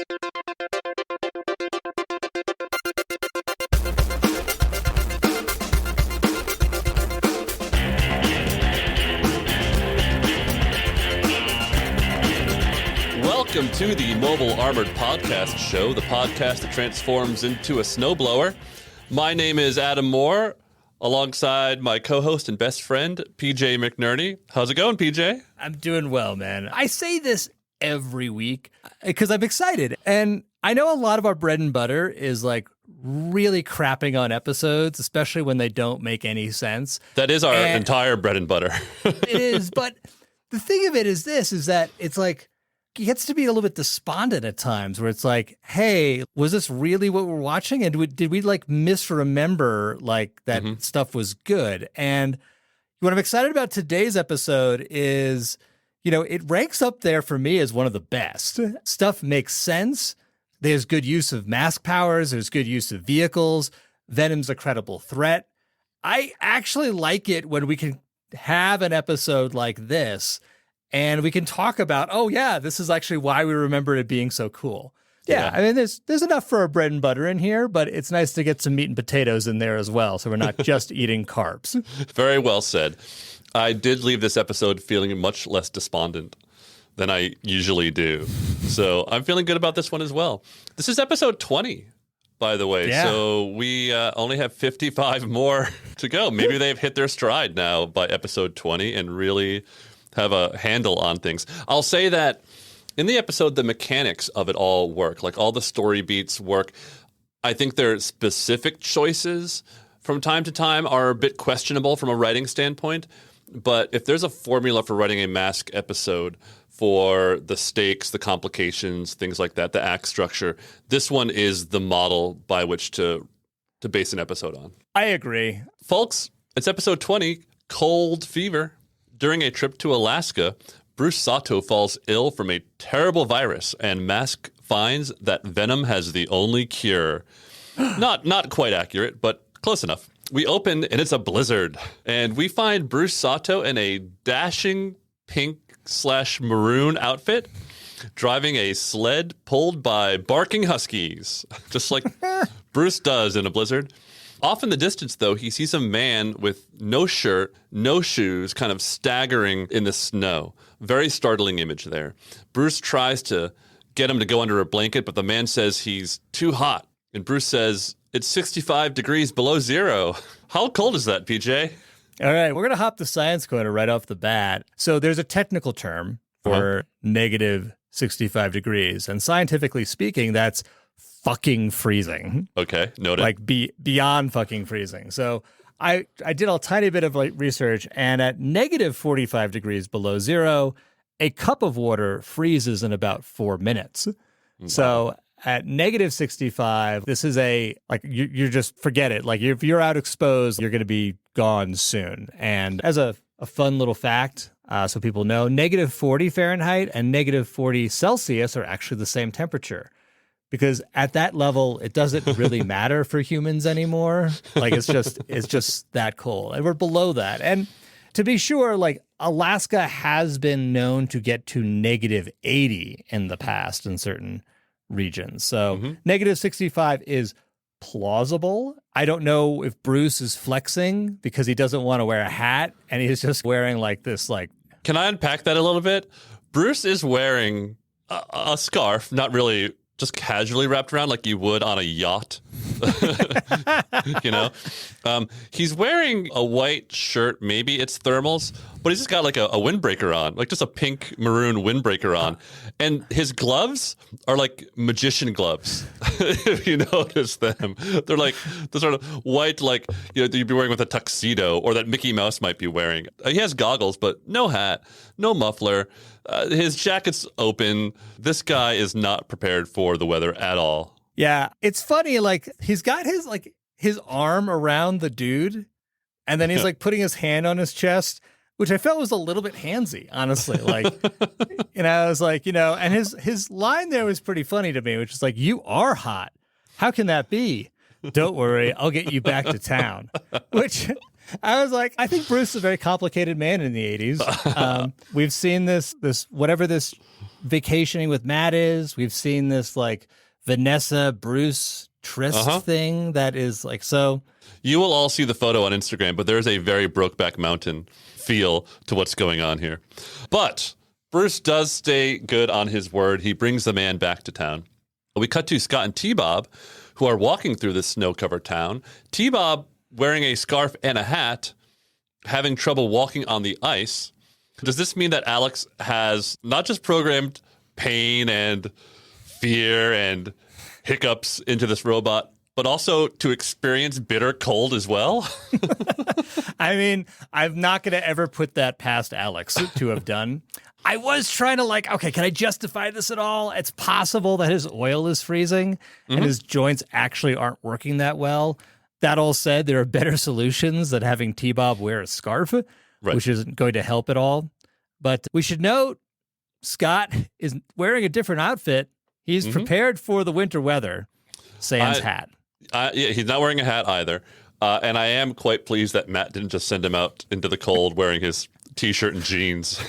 Welcome to the Mobile Armored Podcast Show, the podcast that transforms into a snowblower. My name is Adam Moore, alongside my co-host and best friend, PJ McNerney. How's it going, PJ? I'm doing well, man. I say this every week because I'm excited. And I know a lot of our bread and butter is like really crapping on episodes, especially when they don't make any sense. That is our entire bread and butter. It is. But the thing of it is this, is that it's like, it gets to be a little bit despondent at times where it's like, hey, was this really what we're watching? And did we like misremember like that stuff was good? And what I'm excited about today's episode is, you know, it ranks up there for me as one of the best. Stuff makes sense. There's good use of mask powers. There's good use of vehicles. Venom's a credible threat. I actually like it when we can have an episode like this and we can talk about, oh, yeah, this is actually why we remember it being so cool. Yeah, I mean, there's enough for our bread and butter in here, but it's nice to get some meat and potatoes in there as well, so we're not just eating carbs. Very well said. I did leave this episode feeling much less despondent than I usually do. So I'm feeling good about this one as well. This is episode 20, by the way. Yeah. So we only have 55 more to go. Maybe they've hit their stride now by episode 20 and really have a handle on things. I'll say that in the episode, the mechanics of it all work. Like all the story beats work. I think their specific choices from time to time are a bit questionable from a writing standpoint. But if there's a formula for writing a mask episode for the stakes, the complications, things like that, the act structure, this one is the model by which to base an episode on. I agree. Folks, it's episode 20, Cold Fever. During a trip to Alaska, Bruce Sato falls ill from a terrible virus, and Mask finds that Venom has the only cure. Not quite accurate, but close enough. We open, and it's a blizzard, and we find Bruce Sato in a dashing pink/maroon outfit, driving a sled pulled by barking huskies, just like Bruce does in a blizzard. Off in the distance, though, he sees a man with no shirt, no shoes, kind of staggering in the snow. Very startling image there. Bruce tries to get him to go under a blanket, but the man says he's too hot. And Bruce says, it's 65 degrees below zero. How cold is that, PJ? All right, we're going to hop the science corner right off the bat. So there's a technical term for negative 65 degrees. And scientifically speaking, that's fucking freezing. Okay, noted. Like beyond fucking freezing. So I did a tiny bit of like research, and at negative 45 degrees below zero, a cup of water freezes in about 4 minutes. Wow. So at negative 65, this is you're just forget it. Like if you're out exposed, you're going to be gone soon. And as a fun little fact, so people know, negative 40 Fahrenheit and negative 40 Celsius are actually the same temperature. Because at that level, it doesn't really matter for humans anymore. Like it's just that cold. And we're below that. And to be sure, like Alaska has been known to get to negative 80 in the past in certain regions. So negative 65 is plausible. I don't know if Bruce is flexing because he doesn't want to wear a hat and he's just wearing like this like. Can I unpack that a little bit? Bruce is wearing a scarf, not really just casually wrapped around like you would on a yacht. You know? He's wearing a white shirt. Maybe it's thermals, but he's just got like a windbreaker on, like just a pink maroon windbreaker on. And his gloves are like magician gloves. If you notice them, they're like the sort of white, like, you know, you'd be wearing with a tuxedo or that Mickey Mouse might be wearing. He has goggles, but no hat, no muffler. His jacket's open. This guy is not prepared for the weather at all. Yeah, it's funny. Like he's got his arm around the dude, and then he's like putting his hand on his chest, which I felt was a little bit handsy, honestly. Like, you know, I was like, you know, and his line there was pretty funny to me, which is like, "You are hot. How can that be? Don't worry, I'll get you back to town." Which I was like, I think Bruce is a very complicated man in the 80s. We've seen this whatever this vacationing with Matt is. We've seen this like Vanessa Bruce tryst thing that is like so. You will all see the photo on Instagram, but there's a very Brokeback Mountain feel to what's going on here. But Bruce does stay good on his word. He brings the man back to town. We cut to Scott and T-Bob, who are walking through this snow-covered town. T-Bob wearing a scarf and a hat, having trouble walking on the ice. Does this mean that Alex has not just programmed pain and fear and hiccups into this robot, but also to experience bitter cold as well? I mean, I'm not going to ever put that past Alex to have done. I was trying to like, okay, can I justify this at all? It's possible that his oil is freezing and his joints actually aren't working that well. That all said, there are better solutions than having T-Bob wear a scarf, which isn't going to help at all. But we should note, Scott is wearing a different outfit. He's prepared for the winter weather, sans hat. Yeah, he's not wearing a hat either. And I am quite pleased that Matt didn't just send him out into the cold wearing his T-shirt and jeans.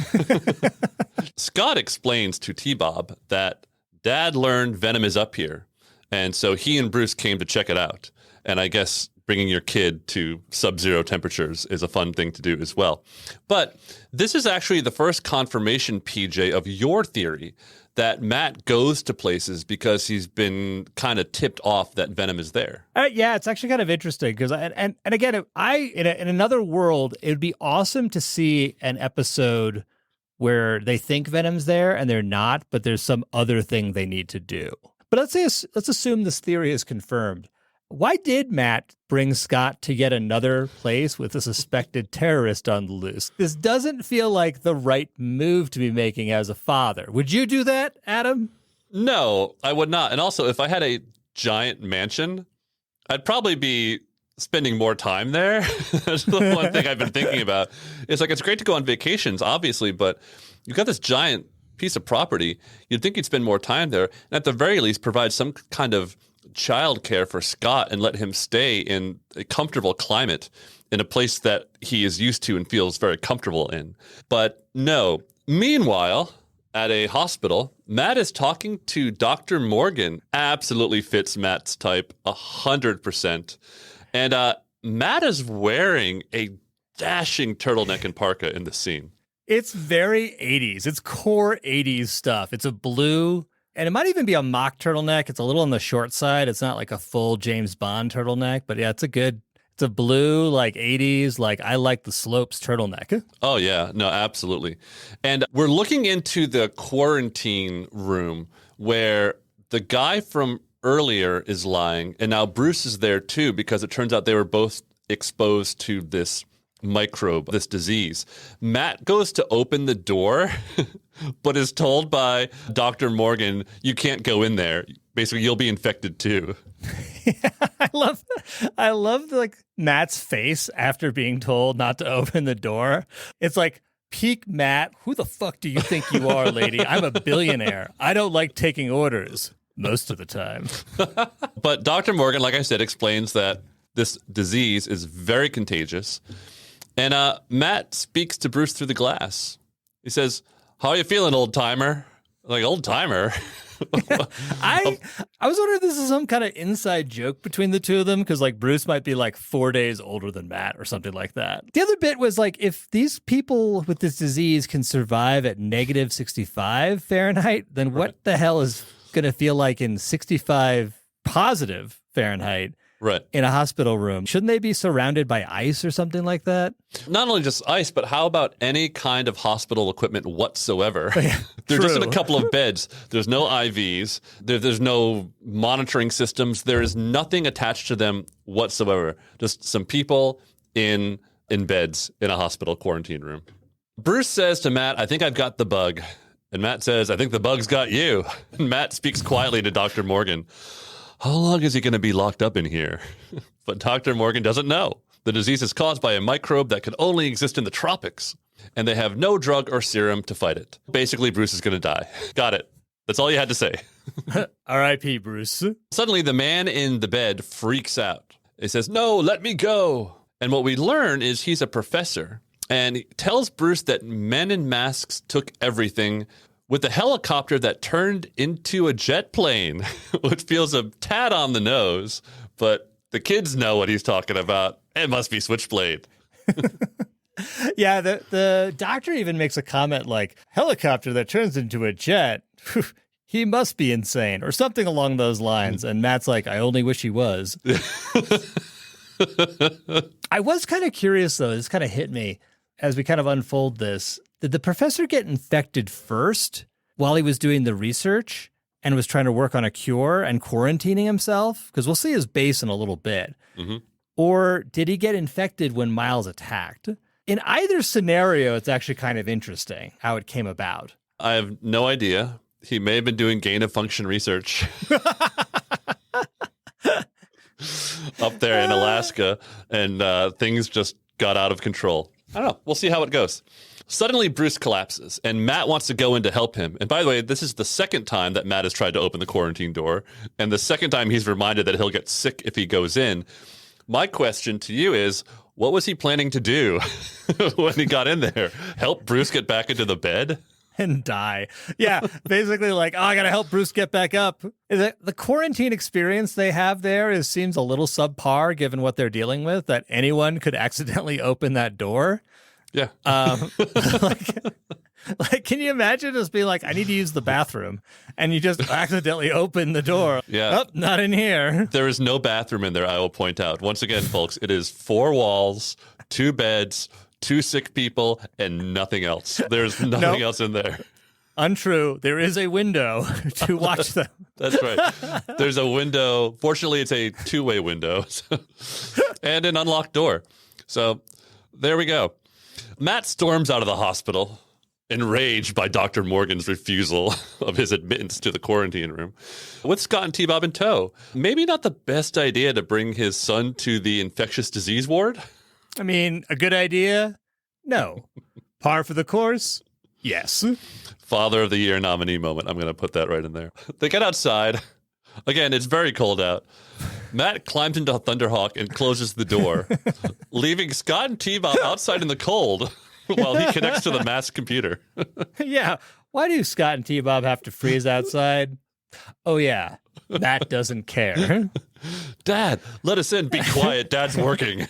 Scott explains to T-Bob that Dad learned Venom is up here. And so he and Bruce came to check it out. And I guess bringing your kid to sub-zero temperatures is a fun thing to do as well. But this is actually the first confirmation, PJ, of your theory that Matt goes to places because he's been kind of tipped off that Venom is there. Yeah, it's actually kind of interesting because, and again, in another world, it would be awesome to see an episode where they think Venom's there and they're not, but there's some other thing they need to do. But let's assume this theory is confirmed. Why did Matt bring Scott to yet another place with a suspected terrorist on the loose? This doesn't feel like the right move to be making as a father. Would you do that, Adam? No, I would not. And also, if I had a giant mansion, I'd probably be spending more time there. That's the one thing I've been thinking about. It's like, it's great to go on vacations, obviously, but you've got this giant piece of property. You'd think you'd spend more time there, and at the very least provide some kind of childcare for Scott and let him stay in a comfortable climate in a place that he is used to and feels very comfortable in. But no. Meanwhile, at a hospital, Matt is talking to Dr. Morgan. Absolutely fits Matt's type 100%. And Matt is wearing a dashing turtleneck and parka in the scene. It's very 80s. It's core 80s stuff. It's a blue, and it might even be a mock turtleneck. It's a little on the short side. It's not like a full James Bond turtleneck, but yeah, it's a blue, like 80s, like I like the slopes turtleneck. Oh, yeah. No, absolutely. And we're looking into the quarantine room where the guy from earlier is lying, and now Bruce is there too, because it turns out they were both exposed to this microbe, this disease. Matt goes to open the door, but is told by Dr. Morgan, you can't go in there. Basically, you'll be infected too. Yeah, I love like Matt's face after being told not to open the door. It's like, peak Matt, who the fuck do you think you are, lady? I'm a billionaire. I don't like taking orders most of the time. But Dr. Morgan, like I said, explains that this disease is very contagious. And Matt speaks to Bruce through the glass. He says, how are you feeling, old timer? Like, old timer? I was wondering if this is some kind of inside joke between the two of them, because like Bruce might be like 4 days older than Matt or something like that. The other bit was like, if these people with this disease can survive at negative 65 Fahrenheit, then what the hell is going to feel like in 65 positive Fahrenheit? Right. In a hospital room. Shouldn't they be surrounded by ice or something like that? Not only just ice, but how about any kind of hospital equipment whatsoever? Yeah, They're just in a couple of beds. There's no IVs. There's no monitoring systems. There is nothing attached to them whatsoever. Just some people in beds in a hospital quarantine room. Bruce says to Matt, I think I've got the bug. And Matt says, I think the bug's got you. And Matt speaks quietly to Dr. Morgan. How long is he going to be locked up in here? But Dr. Morgan doesn't know. The disease is caused by a microbe that can only exist in the tropics, and they have no drug or serum to fight it. Basically, Bruce is going to die. Got it. That's all you had to say. R.I.P. Bruce. Suddenly, the man in the bed freaks out. He says, no, let me go. And what we learn is he's a professor. And he tells Bruce that men in masks took everything with a helicopter that turned into a jet plane, which feels a tad on the nose. But the kids know what he's talking about. It must be Switchblade. Yeah, the doctor even makes a comment like, helicopter that turns into a jet. He must be insane, or something along those lines. And Matt's like, I only wish he was. I was kind of curious, though. This kind of hit me as we kind of unfold this. Did the professor get infected first while he was doing the research and was trying to work on a cure and quarantining himself? Because we'll see his base in a little bit. Mm-hmm. Or did he get infected when Miles attacked? In either scenario, it's actually kind of interesting how it came about. I have no idea. He may have been doing gain-of-function research up there in Alaska, and things just got out of control. I don't know. We'll see how it goes. Suddenly, Bruce collapses, and Matt wants to go in to help him. And by the way, this is the second time that Matt has tried to open the quarantine door, and the second time he's reminded that he'll get sick if he goes in. My question to you is, what was he planning to do when he got in there? Help Bruce get back into the bed? And die. Yeah, basically like, oh, I got to help Bruce get back up. The quarantine experience they have there seems a little subpar given what they're dealing with, that anyone could accidentally open that door. Yeah. Like, can you imagine just being like, I need to use the bathroom, and you just accidentally open the door? Yeah. Oh, not in here. There is no bathroom in there, I will point out. Once again, folks, it is 4 walls, 2 beds, 2 sick people, and nothing else. There's nothing else in there. Untrue. There is a window to watch them. That's right. There's a window. Fortunately, it's a 2-way window and an unlocked door. So there we go. Matt storms out of the hospital, enraged by Dr. Morgan's refusal of his admittance to the quarantine room, with Scott and T-Bob in tow. Maybe not the best idea to bring his son to the infectious disease ward. I mean, a good idea? No. Par for the course? Yes. Father of the Year nominee moment. I'm going to put that right in there. They get outside. Again, it's very cold out. Matt climbs into Thunderhawk and closes the door, leaving Scott and T-Bob outside in the cold while he connects to the masked computer. Yeah. Why do Scott and T-Bob have to freeze outside? Oh, yeah. Matt doesn't care. Dad, let us in. Be quiet. Dad's working.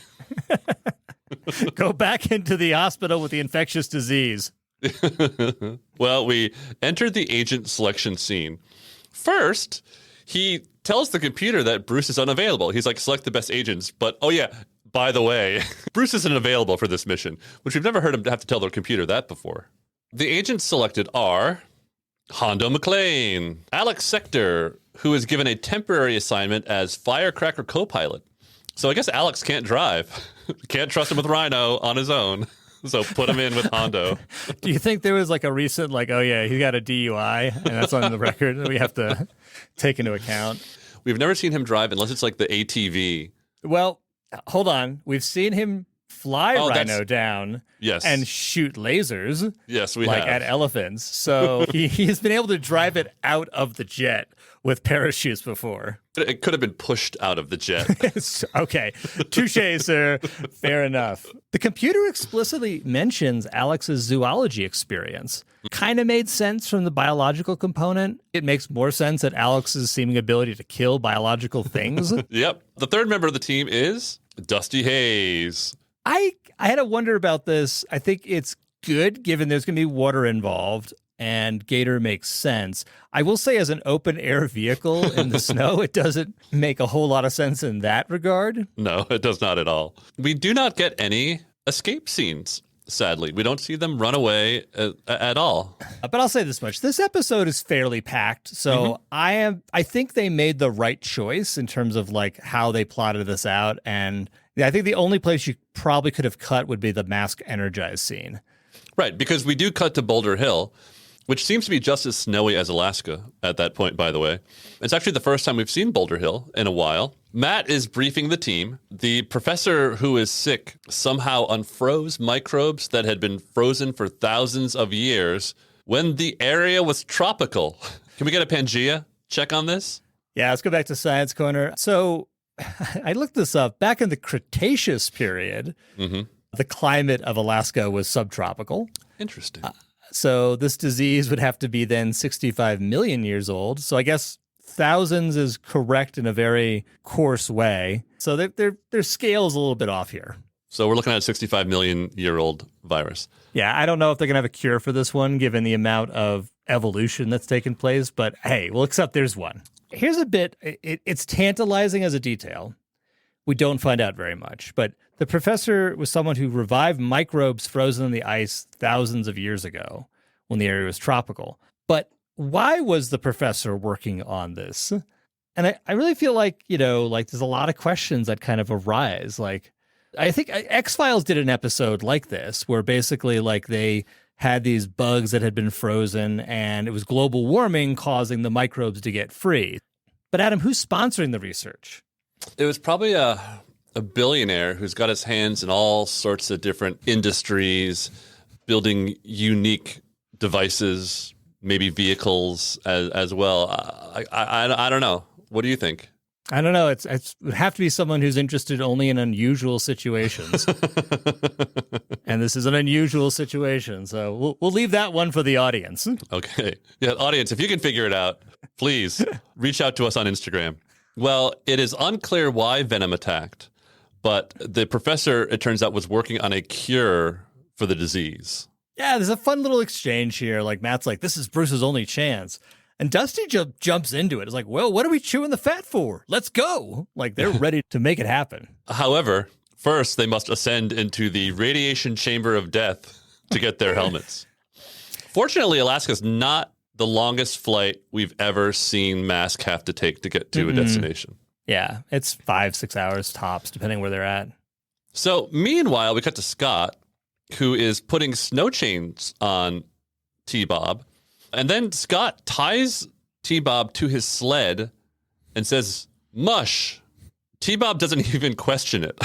Go back into the hospital with the infectious disease. Well, we entered the agent selection scene. First, he tells the computer that Bruce is unavailable. He's like, select the best agents. But, oh yeah, by the way, Bruce isn't available for this mission, which we've never heard him have to tell their computer that before. The agents selected are Hondo McClane, Alex Sector, who is given a temporary assignment as firecracker co-pilot. So I guess Alex can't drive. Can't trust him with Rhino on his own. So put him in with Hondo. Do you think there was like a recent, like, oh yeah, he got a DUI and that's on the record that we have to take into account? We've never seen him drive unless it's like the ATV. Well, hold on. We've seen him fly Rhino down and shoot lasers. Yes, we like have. At elephants. So he's been able to drive it out of the jet with parachutes before. It could have been pushed out of the jet. Okay. Touche, sir. Fair enough. The computer explicitly mentions Alex's zoology experience. Kind of made sense from the biological component. It makes more sense that Alex's seeming ability to kill biological things. Yep. The third member of the team is Dusty Hayes. I had to wonder about this. I think it's good given there's going to be water involved. And Gator makes sense. I will say as an open air vehicle in the snow, it doesn't make a whole lot of sense in that regard. No, it does not at all. We do not get any escape scenes, sadly. We don't see them run away at all. But I'll say this much. This episode is fairly packed. So I think they made the right choice in terms of like how they plotted this out. And I think the only place you probably could have cut would be the mask energized scene. Right, because we do cut to Boulder Hill, which seems to be just as snowy as Alaska at that point, by the way. It's actually the first time we've seen Boulder Hill in a while. Matt is briefing the team. The professor who is sick somehow unfroze microbes that had been frozen for thousands of years when the area was tropical. Can we get a Pangea check on this? Yeah, let's go back to Science Corner. So I looked this up. Back in the Cretaceous period, the climate of Alaska was subtropical. Interesting. So this disease would have to be then 65 million years old. So I guess thousands is correct in a very coarse way. So their scale is a little bit off here. So we're looking at a 65 million year old virus. Yeah, I don't know if they're going to have a cure for this one, given the amount of evolution that's taken place. But hey, we'll accept there's one. Here's a bit, it's tantalizing as a detail. We don't find out very much. But the professor was someone who revived microbes frozen in the ice thousands of years ago when the area was tropical. But why was the professor working on this? And I really feel like, there's a lot of questions that kind of arise. Like, I think X-Files did an episode like this where basically they had these bugs that had been frozen and it was global warming causing the microbes to get free. But Adam, who's sponsoring the research? It was probably a billionaire who's got his hands in all sorts of different industries, building unique devices, maybe vehicles as well. I don't know. What do you think? I don't know. It would have to be someone who's interested only in unusual situations. And this is an unusual situation. So we'll leave that one for the audience. Okay. Yeah, audience, if you can figure it out, please reach out to us on Instagram. Well, it is unclear why Venom attacked, but the professor, it turns out, was working on a cure for the disease. Yeah, there's a fun little exchange here. Like, Matt's like, this is Bruce's only chance. And Dusty jumps into it. It's like, well, what are we chewing the fat for? Let's go. Like, they're ready to make it happen. However, first, they must ascend into the radiation chamber of death to get their helmets. Fortunately, Alaska's not the longest flight we've ever seen Mask have to take to get to a destination. Yeah, it's 5-6 hours tops, depending where they're at. So, meanwhile, we cut to Scott, who is putting snow chains on T-Bob. And then Scott ties T-Bob to his sled and says, mush. T-Bob doesn't even question it.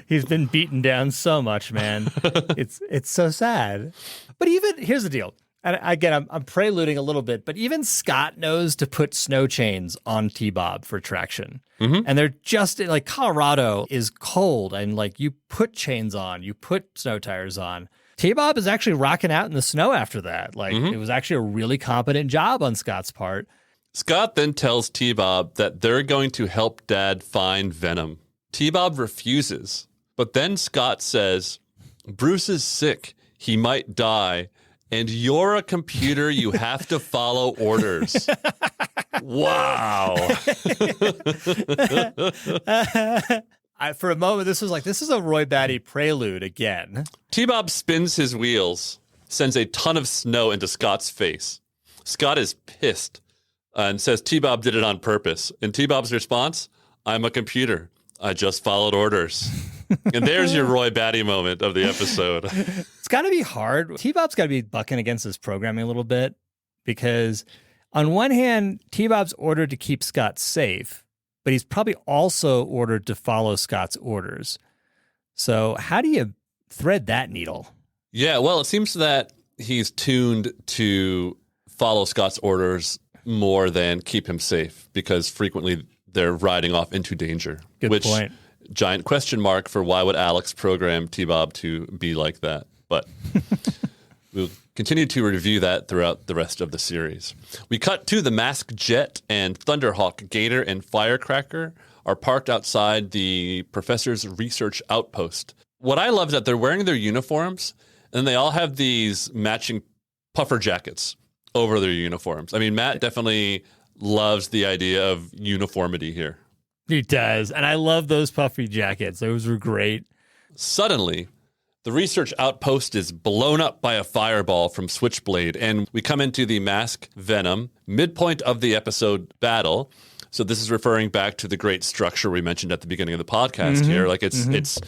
He's been beaten down so much, man. It's so sad. But even, here's the deal. And again, I'm preluding a little bit, but even Scott knows to put snow chains on T-Bob for traction. And they're just, like, Colorado is cold, and, like, you put chains on, you put snow tires on. T-Bob is actually rocking out in the snow after that. Like, it was actually a really competent job on Scott's part. Scott then tells T-Bob that they're going to help Dad find Venom. T-Bob refuses, but then Scott says, Bruce is sick. He might die. And you're a computer. You have to follow orders. Wow. For a moment, this is a Roy Batty prelude again. T-Bob spins his wheels, sends a ton of snow into Scott's face. Scott is pissed and says T-Bob did it on purpose. And T-Bob's response, I'm a computer. I just followed orders. And there's your Roy Batty moment of the episode. It's got to be hard. T-Bob's got to be bucking against his programming a little bit because on one hand, T-Bob's ordered to keep Scott safe, but he's probably also ordered to follow Scott's orders. So how do you thread that needle? Yeah, well, it seems that he's tuned to follow Scott's orders more than keep him safe because frequently they're riding off into danger. Good point. Giant question mark for why would Alex program T-Bob to be like that. But we'll continue to review that throughout the rest of the series. We cut to the Masked Jet, and Thunderhawk, Gator, and Firecracker are parked outside the professor's research outpost. What I love is that they're wearing their uniforms, and they all have these matching puffer jackets over their uniforms. I mean, Matt definitely loves the idea of uniformity here. He does. And I love those puffy jackets. Those were great. Suddenly, the research outpost is blown up by a fireball from Switchblade, and we come into the Mask Venom, midpoint of the episode battle. So this is referring back to the great structure we mentioned at the beginning of the podcast here. Like it's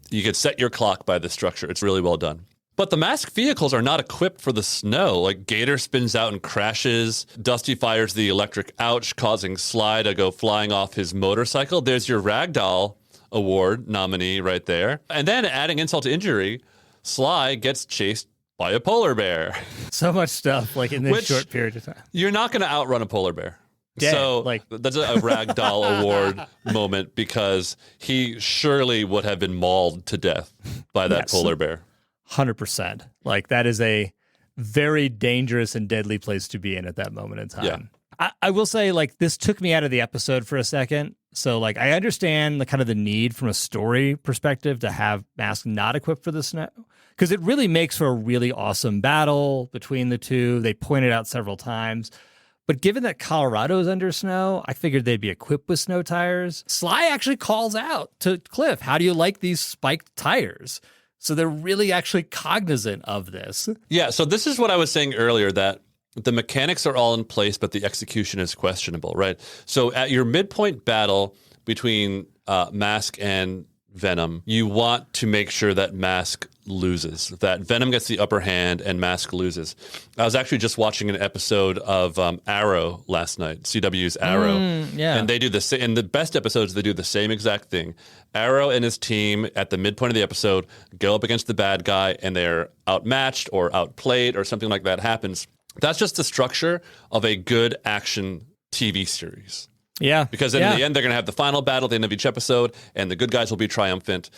you could set your clock by the structure. It's really well done. But the Mask vehicles are not equipped for the snow. Like Gator spins out and crashes. Dusty fires the electric ouch, causing Sly to go flying off his motorcycle. There's your Ragdoll Award nominee right there. And then adding insult to injury, Sly gets chased by a polar bear. So much stuff like in this short period of time. You're not going to outrun a polar bear. dead. So Like, that's a ragdoll award moment because he surely would have been mauled to death by that polar bear. 100%. Like, that is a very dangerous and deadly place to be in at that moment in time. Yeah. I will say, like, this took me out of the episode for a second. So, like, I understand the kind of the need from a story perspective to have Mask not equipped for the snow, because it really makes for a really awesome battle between the two. They pointed out several times. But given that Colorado's under snow, I figured they'd be equipped with snow tires. Sly actually calls out to Cliff, how do you like these spiked tires? So they're really actually cognizant of this. Yeah, so this is what I was saying earlier, that the mechanics are all in place, but the execution is questionable, right? So at your midpoint battle between Mask and Venom, you want to make sure that Mask loses, that Venom gets the upper hand and Mask loses. I was actually just watching an episode of Arrow last night, CW's Arrow. And they do the same. In the best episodes, they do the same exact thing. Arrow and his team at the midpoint of the episode go up against the bad guy and they're outmatched or outplayed or something like that happens. That's just the structure of a good action TV series. Yeah. Because in the end, they're going to have the final battle at the end of each episode, and the good guys will be triumphant.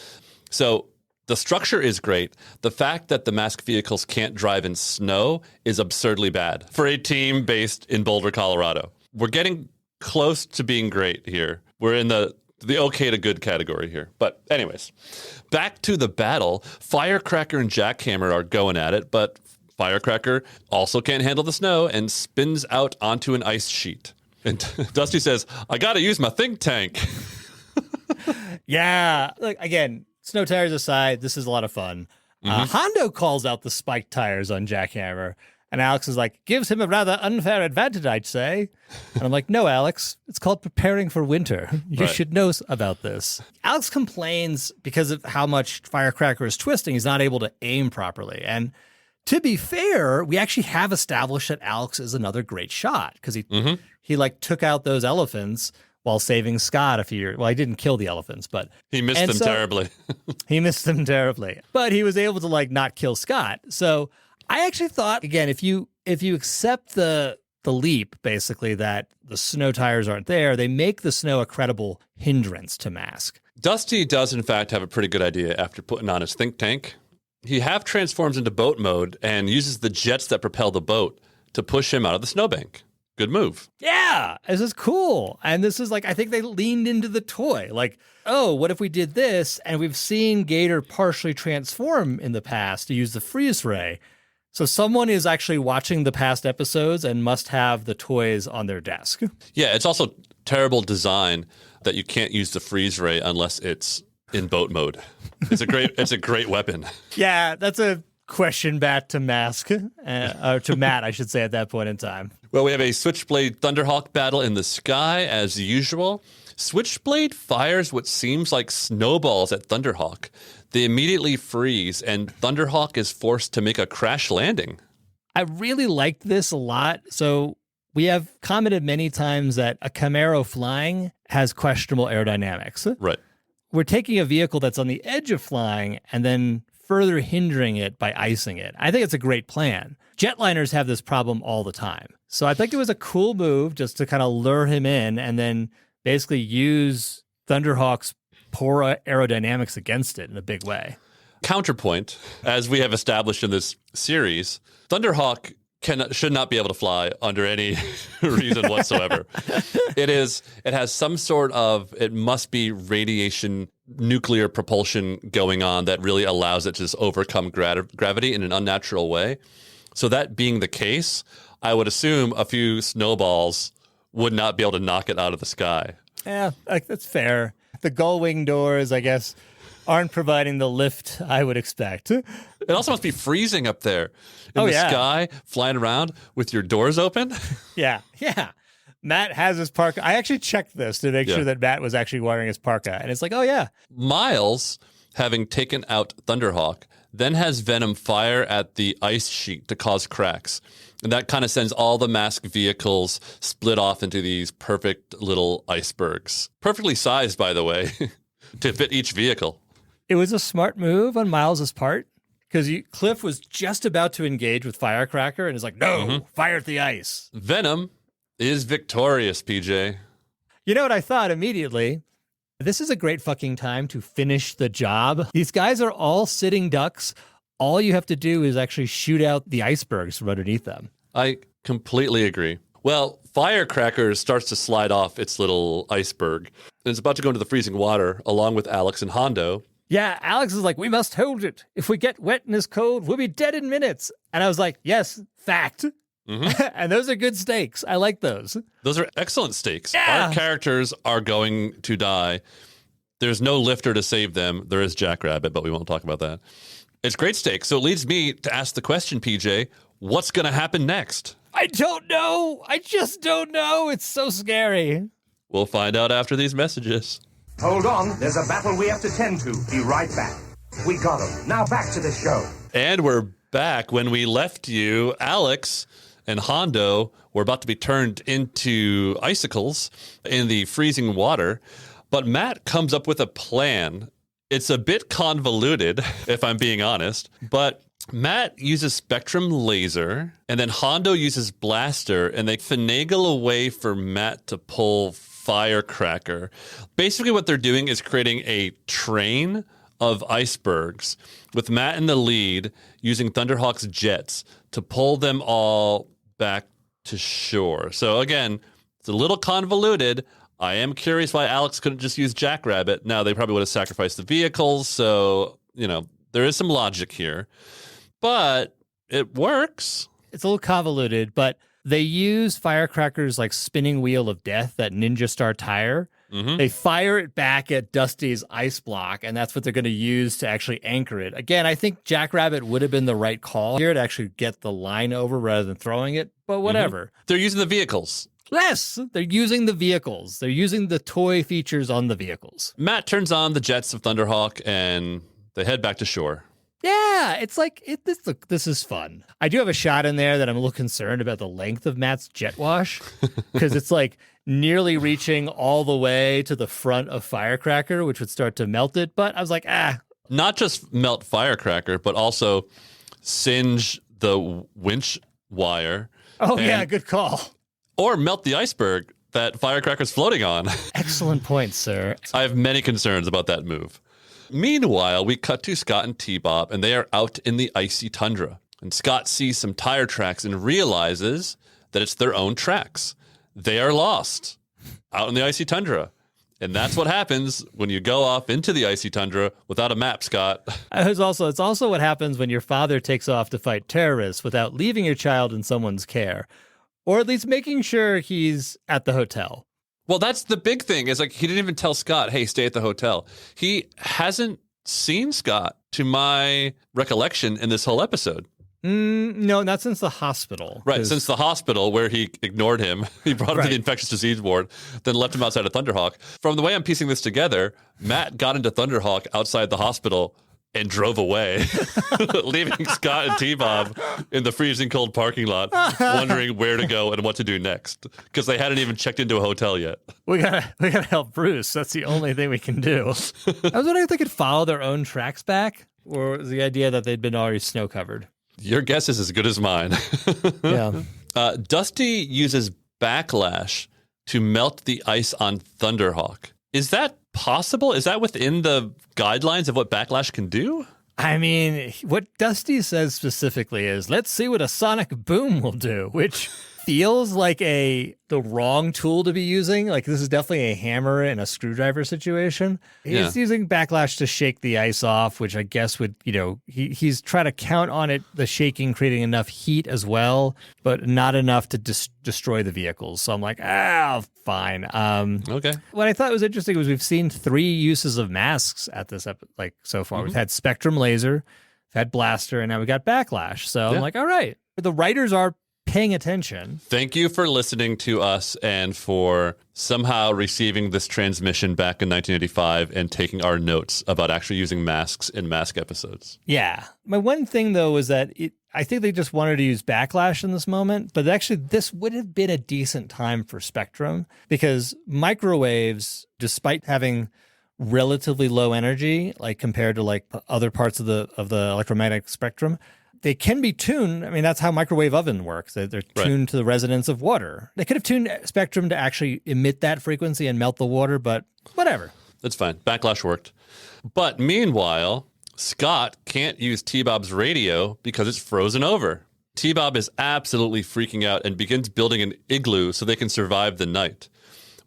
So the structure is great. The fact that the Mask vehicles can't drive in snow is absurdly bad for a team based in Boulder, Colorado. We're getting close to being great here. We're in the okay to good category here. But anyways, back to the battle. Firecracker and Jackhammer are going at it, but Firecracker also can't handle the snow and spins out onto an ice sheet. And Dusty says, I got to use my think tank. Yeah. Like, again, snow tires aside, this is a lot of fun. Hondo calls out the spiked tires on Jackhammer. And Alex is like, gives him a rather unfair advantage, I'd say. And I'm like, no, Alex, it's called preparing for winter. You should know about this. Alex complains because of how much Firecracker is twisting. He's not able to aim properly. And to be fair, we actually have established that Alex is another great shot because he like took out those elephants while saving Scott a few years. Well, he didn't kill the elephants, but he missed them terribly. He missed them terribly, but he was able to like not kill Scott. So I actually thought, again, if you accept the leap, basically, that the snow tires aren't there, they make the snow a credible hindrance to Mask. Dusty does, in fact, have a pretty good idea after putting on his think tank. He half transforms into boat mode and uses the jets that propel the boat to push him out of the snowbank. Good move. Yeah, this is cool. And this is like, I think they leaned into the toy. Like, oh, what if we did this? And we've seen Gator partially transform in the past to use the freeze ray. So someone is actually watching the past episodes and must have the toys on their desk. Yeah, it's also terrible design that you can't use the freeze ray unless it's in boat mode. It's a great weapon. Yeah, that's a question back to Mask, or to Matt, I should say, at that point in time. Well, we have a Switchblade Thunderhawk battle in the sky, as usual. Switchblade fires what seems like snowballs at Thunderhawk. They immediately freeze, and Thunderhawk is forced to make a crash landing. I really liked this a lot. So we have commented many times that a Camaro flying has questionable aerodynamics. Right. We're taking a vehicle that's on the edge of flying and then further hindering it by icing it. I think it's a great plan. Jetliners have this problem all the time. So I think it was a cool move just to kind of lure him in and then basically use Thunderhawk's poor aerodynamics against it in a big way. Counterpoint, as we have established in this series, Thunderhawk should not be able to fly under any reason whatsoever. It has some sort of, it must be radiation nuclear propulsion going on that really allows it to just overcome gravity in an unnatural way. So that being the case, I would assume a few snowballs would not be able to knock it out of the sky. Yeah, that's fair. The gull wing doors, I guess, aren't providing the lift I would expect. It also must be freezing up there in the sky, flying around with your doors open. Yeah. Matt has his parka. I actually checked this to make sure that Matt was actually wearing his parka. And it's like, oh, yeah. Miles, having taken out Thunderhawk, then has Venom fire at the ice sheet to cause cracks. And that kind of sends all the Mask vehicles split off into these perfect little icebergs. Perfectly sized, by the way, to fit each vehicle. It was a smart move on Miles's part because Cliff was just about to engage with Firecracker and is like, no, fire at the ice. Venom is victorious, PJ. You know what I thought immediately? This is a great fucking time to finish the job. These guys are all sitting ducks. All you have to do is actually shoot out the icebergs from underneath them. I completely agree. Well, Firecracker starts to slide off its little iceberg, and it's about to go into the freezing water along with Alex and Hondo. Yeah, Alex is like, we must hold it. If we get wet and is cold, we'll be dead in minutes. And I was like, yes, fact. Mm-hmm. And those are good stakes. I like those. Those are excellent stakes. Yeah. Our characters are going to die. There's no lifter to save them. There is Jackrabbit, but we won't talk about that. It's great stakes. So it leads me to ask the question, PJ, what's going to happen next? I don't know. I just don't know. It's so scary. We'll find out after these messages. Hold on. There's a battle we have to tend to. Be right back. We got him. Now back to the show. And we're back. When we left you, Alex and Hondo were about to be turned into icicles in the freezing water. But Matt comes up with a plan. It's a bit convoluted, if I'm being honest. But Matt uses spectrum laser, and then Hondo uses blaster, and they finagle a way for Matt to pull Firecracker. Basically, what they're doing is creating a train of icebergs with Matt in the lead using Thunderhawk's jets to pull them all back to shore. So again, it's a little convoluted. I am curious why Alex couldn't just use Jackrabbit. Now, they probably would have sacrificed the vehicles. So, there is some logic here. But it works. It's a little convoluted, but they use Firecracker's like spinning wheel of death, that ninja star tire. Mm-hmm. They fire it back at Dusty's ice block, and that's what they're going to use to actually anchor it. Again, I think Jackrabbit would have been the right call here to actually get the line over rather than throwing it, but whatever. Mm-hmm. They're using the vehicles. Yes, they're using the vehicles. They're using the toy features on the vehicles. Matt turns on the jets of Thunderhawk, and they head back to shore. Yeah, it's like, this is fun. I do have a shot in there that I'm a little concerned about the length of Matt's jet wash, because it's like nearly reaching all the way to the front of Firecracker, which would start to melt it. But I was like, Not just melt Firecracker, but also singe the winch wire. Oh, yeah, good call. Or melt the iceberg that Firecracker's floating on. Excellent point, sir. I have many concerns about that move. Meanwhile, we cut to Scott and T-Bob, and they are out in the icy tundra. And Scott sees some tire tracks and realizes that it's their own tracks. They are lost out in the icy tundra. And that's what happens when you go off into the icy tundra without a map, Scott. It's also what happens when your father takes off to fight terrorists without leaving your child in someone's care, or at least making sure he's at the hotel. Well, that's the big thing, is like he didn't even tell Scott, hey, stay at the hotel. He hasn't seen Scott, to my recollection, in this whole episode. No, not since the hospital. Right, since the hospital where he ignored him. He brought him to the infectious disease ward, then left him outside of Thunderhawk. From the way I'm piecing this together, Matt got into Thunderhawk outside the hospital and drove away, leaving Scott and T-Bob in the freezing cold parking lot, wondering where to go and what to do next, because they hadn't even checked into a hotel yet. We gotta help Bruce. That's the only thing we can do. I was wondering if they could follow their own tracks back, or was the idea that they'd been already snow covered. Your guess is as good as mine. Yeah. Dusty uses backlash to melt the ice on Thunderhawk. Is that possible? Is that within the guidelines of what backlash can do? I mean, what Dusty says specifically is, let's see what a sonic boom will do, which feels like the wrong tool to be using. Like, this is definitely a hammer and a screwdriver situation. He's using backlash to shake the ice off, which I guess would, he's trying to count on it, the shaking creating enough heat as well, but not enough to destroy the vehicles. So I'm like, fine. Okay. What I thought was interesting was we've seen 3 uses of masks at this so far. Mm-hmm. We've had spectrum laser, we've had blaster, and now we got backlash. So I'm like, all right, the writers are paying attention. Thank you for listening to us and for somehow receiving this transmission back in 1985 and taking our notes about actually using masks in mask episodes. Yeah. My one thing, though, was that I think they just wanted to use backlash in this moment, but actually this would have been a decent time for Spectrum, because microwaves, despite having relatively low energy, like compared to like other parts of the electromagnetic spectrum, they can be tuned. I mean, that's how microwave oven works. They're tuned to the resonance of water. They could have tuned spectrum to actually emit that frequency and melt the water, but whatever. That's fine. Backlash worked. But meanwhile, Scott can't use T-Bob's radio because it's frozen over. T-Bob is absolutely freaking out and begins building an igloo so they can survive the night,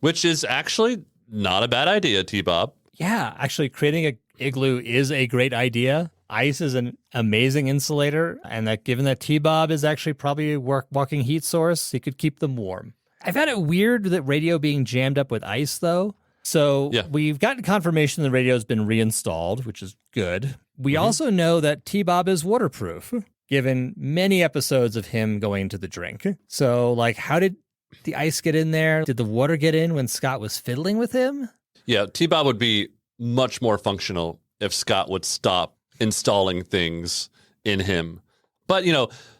which is actually not a bad idea, T-Bob. Yeah, actually creating an igloo is a great idea. Ice is an amazing insulator, and that given that T-Bob is actually probably a walking heat source, he could keep them warm. I found it weird that radio being jammed up with ice, though. So we've gotten confirmation the radio has been reinstalled, which is good. We also know that T-Bob is waterproof, given many episodes of him going to the drink. So, like, how did the ice get in there? Did the water get in when Scott was fiddling with him? Yeah, T-Bob would be much more functional if Scott would stop installing things in him. But,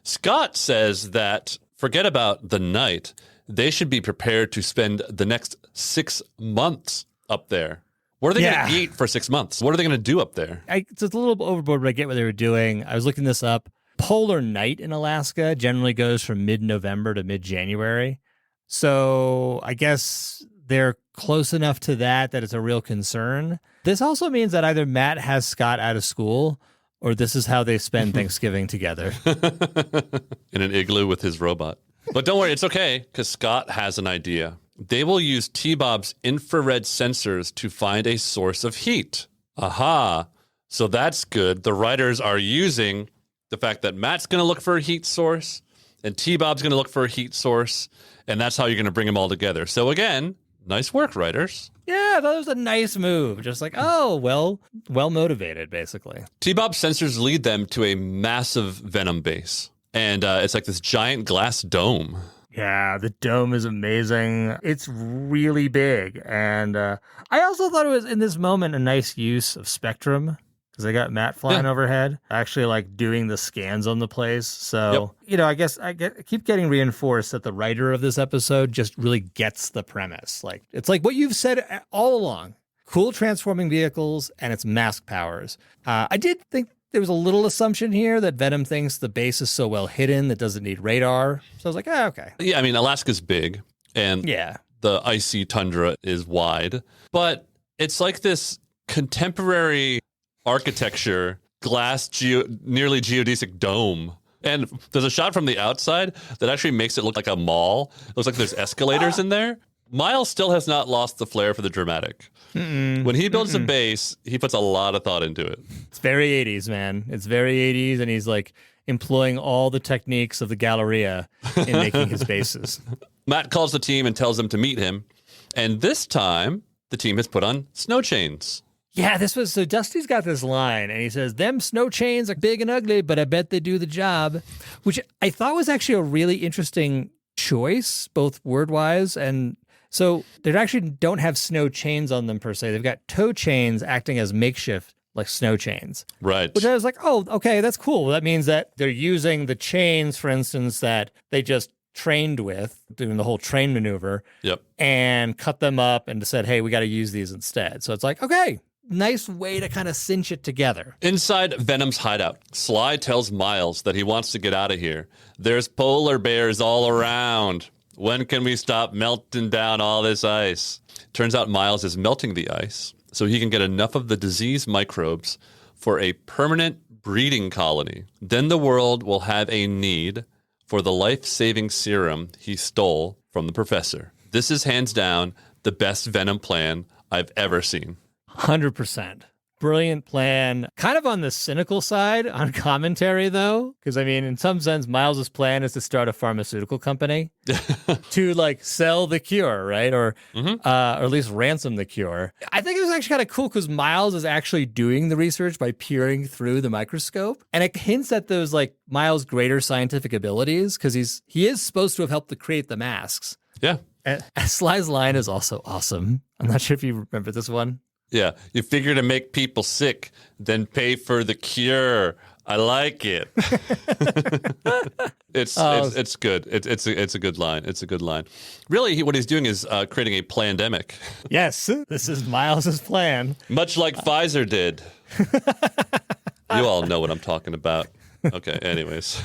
Scott says that forget about the night. They should be prepared to spend the next 6 months up there. What are they going to eat for 6 months? What are they going to do up there? It's a little overboard, but I get what they were doing. I was looking this up. Polar night in Alaska generally goes from mid-November to mid-January. So I guess they're close enough to that it's a real concern. This also means that either Matt has Scott out of school or this is how they spend Thanksgiving together. In an igloo with his robot. But don't worry, it's okay, because Scott has an idea. They will use T-Bob's infrared sensors to find a source of heat. Aha! So that's good. The writers are using the fact that Matt's going to look for a heat source, and T-Bob's going to look for a heat source, and that's how you're going to bring them all together. So again, nice work, writers. Yeah, that was a nice move. Just like, well motivated, basically. T-Bob's sensors lead them to a massive Venom base. And it's like this giant glass dome. Yeah, the dome is amazing. It's really big. And I also thought it was, in this moment, a nice use of spectrum. Because they got Matt flying overhead, actually like doing the scans on the place. So, I guess I keep getting reinforced that the writer of this episode just really gets the premise. Like, it's like what you've said all along. Cool transforming vehicles and its mask powers. I did think there was a little assumption here that Venom thinks the base is so well hidden that doesn't need radar. So I was like, okay. Yeah, I mean, Alaska's big and the icy tundra is wide. But it's like this contemporary architecture, glass, nearly geodesic dome. And there's a shot from the outside that actually makes it look like a mall. It looks like there's escalators in there. Miles still has not lost the flair for the dramatic. When he builds a base, he puts a lot of thought into it. It's very 80s, man. It's very 80s, and he's like employing all the techniques of the Galleria in making his bases. Matt calls the team and tells them to meet him. And this time, the team has put on snow chains. Yeah, so Dusty's got this line, and he says, them snow chains are big and ugly, but I bet they do the job, which I thought was actually a really interesting choice, both word-wise and... So they actually don't have snow chains on them per se. They've got toe chains acting as makeshift, like snow chains. Right. Which I was like, oh, okay, that's cool. That means that they're using the chains, for instance, that they just trained with, doing the whole train maneuver, and cut them up and said, hey, we got to use these instead. So it's like, okay, nice way to kind of cinch it together. Inside Venom's hideout, Sly tells Miles that he wants to get out of here. There's polar bears all around. When can we stop melting down all this ice? Turns out Miles is melting the ice so he can get enough of the disease microbes for a permanent breeding colony. Then the world will have a need for the life-saving serum he stole from the professor. This is hands down the best Venom plan I've ever seen. 100%. Brilliant plan. Kind of on the cynical side on commentary, though, because I mean, in some sense, Miles's plan is to start a pharmaceutical company to like sell the cure, right? Or at least ransom the cure. I think it was actually kind of cool because Miles is actually doing the research by peering through the microscope, and it hints at those like Miles' greater scientific abilities because he is supposed to have helped to create the masks. Yeah. And Sly's line is also awesome. I'm not sure if you remember this one. Yeah, you figure to make people sick, then pay for the cure. I like it. It's good. It's a good line. It's a good line. Really, what he's doing is creating a plandemic. Yes, this is Miles's plan. Much like Pfizer did. You all know what I'm talking about. Okay, anyways.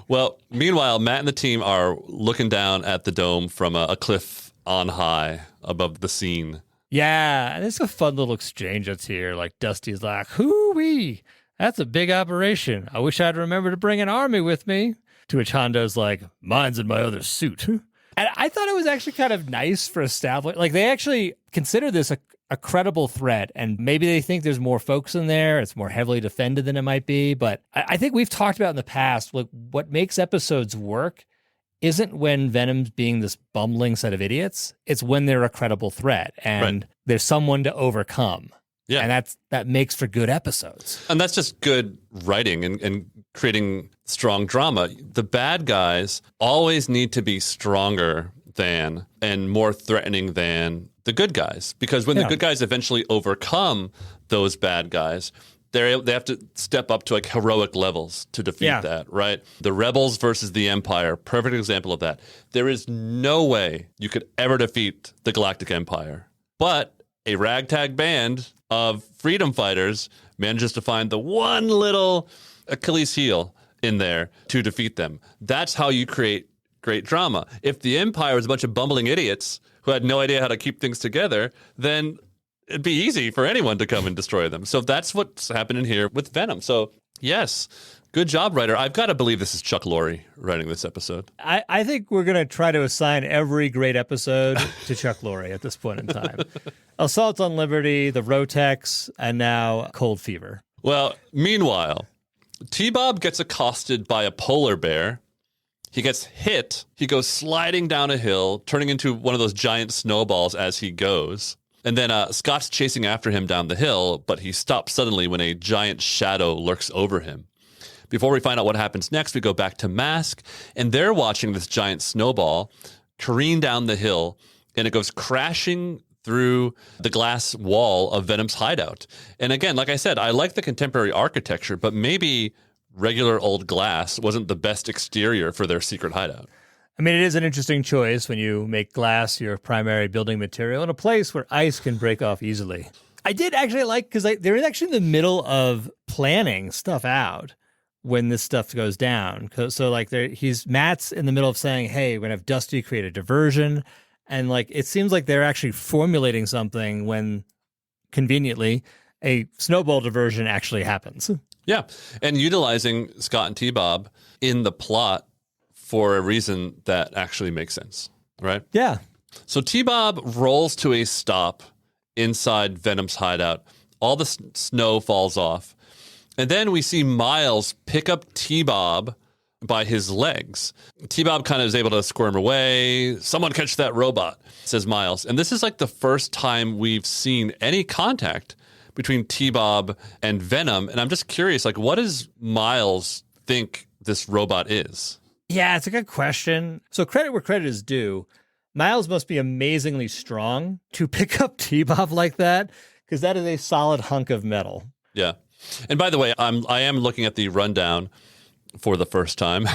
Well, meanwhile, Matt and the team are looking down at the dome from a cliff on high above the scene. Yeah, and it's a fun little exchange that's here. Like Dusty's like, hoo-wee, that's a big operation. I wish I'd remember to bring an army with me. To which Hondo's like, mine's in my other suit. And I thought it was actually kind of nice for establishing, like they actually consider this a credible threat, and maybe they think there's more folks in there. It's more heavily defended than it might be. But I think we've talked about in the past, like what makes episodes work isn't when Venom's being this bumbling set of idiots. It's when they're a credible threat and there's someone to overcome. Yeah. And that makes for good episodes. And that's just good writing and creating strong drama. The bad guys always need to be stronger than and more threatening than the good guys. Because when the good guys eventually overcome those bad guys, they have to step up to like heroic levels to defeat that, right? The rebels versus the Empire, perfect example of that. There is no way you could ever defeat the Galactic Empire. But a ragtag band of freedom fighters manages to find the one little Achilles heel in there to defeat them. That's how you create great drama. If the Empire was a bunch of bumbling idiots who had no idea how to keep things together, then it'd be easy for anyone to come and destroy them. So that's what's happening here with Venom. So yes, good job, writer. I've got to believe this is Chuck Lorre writing this episode. I think we're going to try to assign every great episode to Chuck Lorre at this point in time. Assault on Liberty, The Rotex, and now Cold Fever. Well, meanwhile, T-Bob gets accosted by a polar bear. He gets hit. He goes sliding down a hill, turning into one of those giant snowballs as he goes. And then Scott's chasing after him down the hill, but he stops suddenly when a giant shadow lurks over him. Before we find out what happens next, we go back to Mask, and they're watching this giant snowball careen down the hill, and it goes crashing through the glass wall of Venom's hideout. And again, like I said, I like the contemporary architecture, but maybe regular old glass wasn't the best exterior for their secret hideout. I mean, it is an interesting choice when you make glass your primary building material in a place where ice can break off easily. I did actually like, because they're actually in the middle of planning stuff out when this stuff goes down. So like Matt's in the middle of saying, hey, we're going to have Dusty create a diversion. And like, it seems like they're actually formulating something when conveniently a snowball diversion actually happens. Yeah. And utilizing Scott and T-Bob in the plot for a reason that actually makes sense, right? Yeah. So T-Bob rolls to a stop inside Venom's hideout. All the snow falls off. And then we see Miles pick up T-Bob by his legs. T-Bob kind of is able to squirm away. Someone catch that robot, says Miles. And this is like the first time we've seen any contact between T-Bob and Venom. And I'm just curious, like, what does Miles think this robot is? Yeah, it's a good question. So credit where credit is due. Miles must be amazingly strong to pick up T-Bob like that, because that is a solid hunk of metal. Yeah. And by the way, I am looking at the rundown for the first time.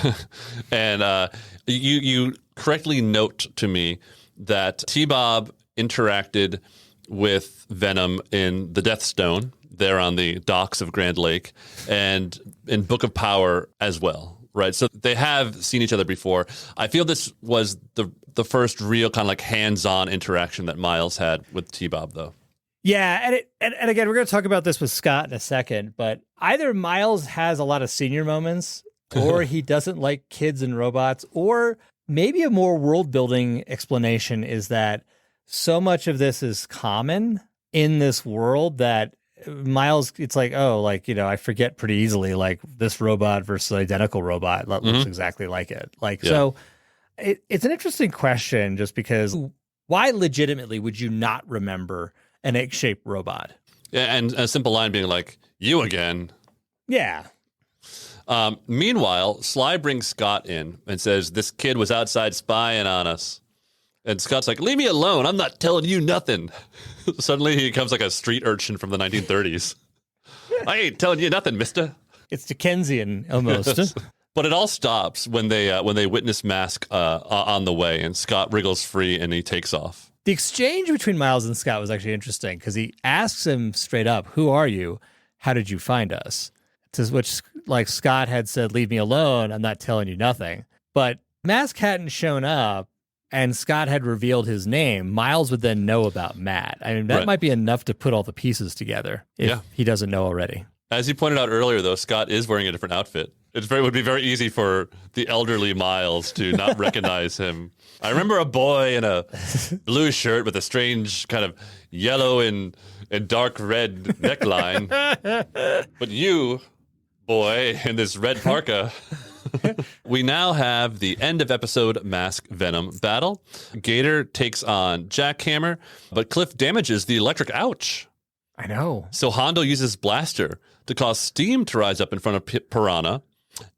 And you correctly note to me that T-Bob interacted with Venom in the Death Stone there on the docks of Grand Lake and in Book of Power as well. Right. So they have seen each other before. I feel this was the first real kind of like hands-on interaction that Miles had with T-Bob, though. Yeah. And again, we're going to talk about this with Scott in a second, but either Miles has a lot of senior moments or he doesn't like kids and robots, or maybe a more world-building explanation is that so much of this is common in this world that Miles, it's like, oh, like, you know, I forget pretty easily, like this robot versus identical robot that looks exactly like it. Like, so it's an interesting question just because why legitimately would you not remember an egg-shaped robot? Yeah, and a simple line being like, you again. Yeah. Meanwhile, Sly brings Scott in and says, this kid was outside spying on us. And Scott's like, leave me alone. I'm not telling you nothing. Suddenly he becomes like a street urchin from the 1930s. I ain't telling you nothing, mister. It's Dickensian almost. But it all stops when they witness Mask on the way, and Scott wriggles free and he takes off. The exchange between Miles and Scott was actually interesting because he asks him straight up, who are you? How did you find us? To which like Scott had said, leave me alone, I'm not telling you nothing. But Mask hadn't shown up and Scott had revealed his name, Miles would then know about Matt. I mean, that might be enough to put all the pieces together if he doesn't know already. As you pointed out earlier, though, Scott is wearing a different outfit. It would be very easy for the elderly Miles to not recognize him. I remember a boy in a blue shirt with a strange kind of yellow and dark red neckline. But you, boy, in this red parka. We now have the end of episode Mask Venom battle. Gator takes on Jackhammer, but Cliff damages the electric ouch. I know. So Hondo uses Blaster to cause steam to rise up in front of Piranha.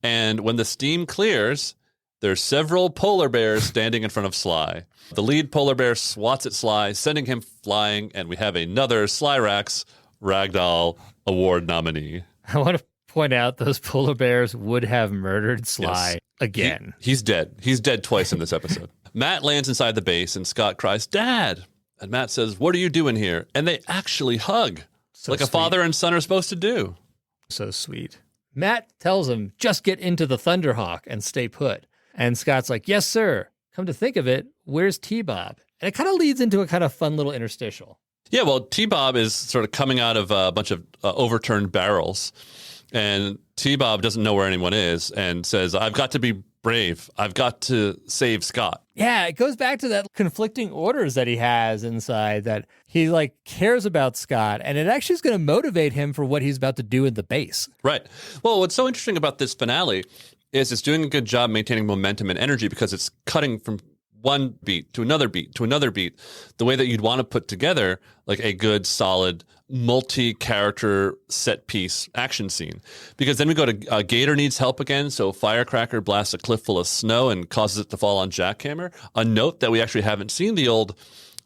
And when the steam clears, there's several polar bears standing in front of Sly. The lead polar bear swats at Sly, sending him flying, and we have another Slyrax Ragdoll Award nominee. I want to point out those polar bears would have murdered Sly again. He's dead. He's dead twice in this episode. Matt lands inside the base, and Scott cries, "Dad!" And Matt says, "What are you doing here?" And they actually hug, So like sweet. a father and son are supposed to do. So sweet. Matt tells him, just get into the Thunderhawk and stay put. And Scott's like, yes, sir. Come to think of it, where's T-Bob? And it kind of leads into a kind of fun little interstitial. Yeah, well, T-Bob is sort of coming out of a bunch of overturned barrels. And T-Bob doesn't know where anyone is and says, I've got to be brave. I've got to save Scott. Yeah, it goes back to that conflicting orders that he has inside, that he like cares about Scott, and it actually is going to motivate him for what he's about to do in the base. Right. Well, what's so interesting about this finale is it's doing a good job maintaining momentum and energy because it's cutting from one beat to another beat to another beat, the way that you'd want to put together like a good, solid, multi-character set piece action scene. Because then we go to Gator needs help again, so Firecracker blasts a cliff full of snow and causes it to fall on Jackhammer. A note that we actually haven't seen the old